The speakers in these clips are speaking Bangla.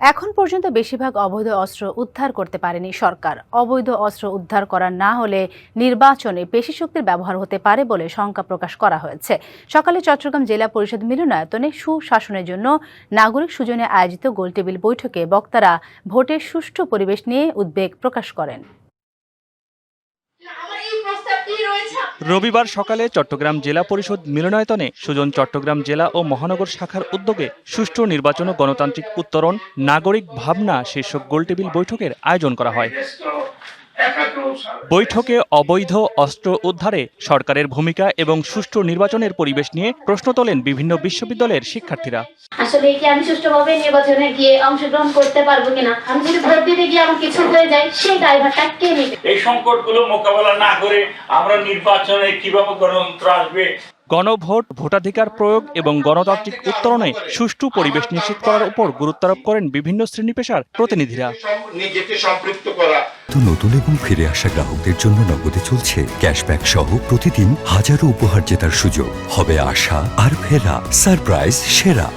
এখন পর্যন্ত বেশিরভাগ অবৈধ অস্ত্র উদ্ধার করতে পারেনি সরকার। অবৈধ অস্ত্র উদ্ধার করা না হলে নির্বাচনে পেশি শক্তির ব্যবহার হতে পারে বলে শঙ্কা প্রকাশ করা হয়েছে। সকালে চট্টগ্রাম জেলা পরিষদ মিলনায়তনে সুশাসনের জন্য নাগরিক সুজনে আয়োজিত গোলটেবিল বৈঠকে বক্তারা ভোটের সুষ্ঠু পরিবেশ নিয়ে উদ্বেগ প্রকাশ করেন। রবিবার সকালে চট্টগ্রাম জেলা পরিষদ মিলনায়তনে সুজন চট্টগ্রাম জেলা ও মহানগর শাখার উদ্যোগে সুষ্ঠু নির্বাচন ও গণতান্ত্রিক উত্তরণ নাগরিক ভাবনা শীর্ষক গোলটেবিল বৈঠকের আয়োজন করা হয়। বৈঠকে অবৈধ অস্ত্র উদ্ধারে সরকারের ভূমিকা এবং সুষ্ঠু নির্বাচনের পরিবেশ নিয়ে প্রশ্ন তোলেন বিভিন্ন বিশ্ববিদ্যালয়ের শিক্ষার্থীরা। আসলে কি আমি সুষ্ঠুভাবে নির্বাচনে গিয়ে অংশগ্রহণ করতে পারবো কিনা, আমি যদি ভোট দিতে গিয়ে আমার কিছু হয়ে যায় সেই দায়ভারটা কে নেবে? এই সংকটগুলো মোকাবেলা না করে আমরা নির্বাচনে কিভাবে গণতন্ত্র আসবে? গণভোট, ভোটাধিকার প্রয়োগ এবং গণতান্ত্রিক উত্তরণে সুষ্ঠু পরিবেশ নিশ্চিত করার উপর গুরুত্ব আরোপ করেন বিভিন্ন শ্রেণী পেশার প্রতিনিধিরা। নিজেকে সম্পৃক্ত করা। নতুন এবং ফিরে আসা গ্রাহকদের জন্য নগদে চলছে ক্যাশব্যাক সহ প্রতিদিন হাজারো উপহার জেতার সুযোগ। হবে আশা আর ফেরা, সারপ্রাইজ সেরা।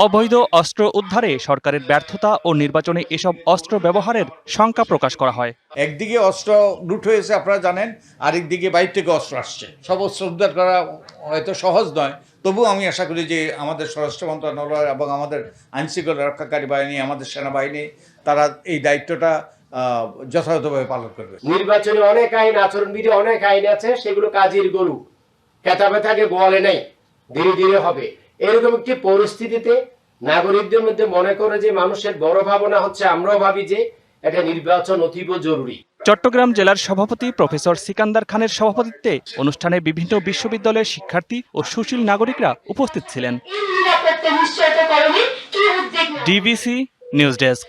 অবৈধ অস্ত্র উদ্ধারে সরকারের ব্যর্থতা ও নির্বাচনে এসব অস্ত্র ব্যবহারের শঙ্কা প্রকাশ করা হয়। একদিকে অস্ত্র লুট হয়েছে আপনারা জানেন, আরেকদিকে বাইরে থেকে অস্ত্র আসছে। সব অস্ত্র উদ্ধার করা হয়তো সহজ নয়, তবুও আমি আশা করি যে আমাদের স্বরাষ্ট্র মন্ত্রণালয় এবং আমাদের আইনশৃঙ্খলা রক্ষাকারী বাহিনী, আমাদের সেনাবাহিনী, তারা এই দায়িত্বটা যথাযথভাবে পালন করবে। নির্বাচনে অনেক আইন, আচরণবিধি অনেক আইন আছে, সেগুলো কাজের গরু, কেতাবে থাকে গোয়ালে নেই, ধীরে ধীরে হবে। এরকম একটি পরিস্থিতিতে নাগরিকদের মধ্যে মনে করে যে মানুষের বড় ভাবনা হচ্ছে, আমরাও ভাবি যে এটা নির্বাচন অতীব জরুরি। চট্টগ্রাম জেলার সভাপতি প্রফেসর সিকান্দার খানের সভাপতিত্বে অনুষ্ঠানে বিভিন্ন বিশ্ববিদ্যালয়ের শিক্ষার্থী ও সুশীল নাগরিকরা উপস্থিত ছিলেন। নিরাপত্তা নিশ্চয়তা করণে কি উদ্যোগ? DBC news desk.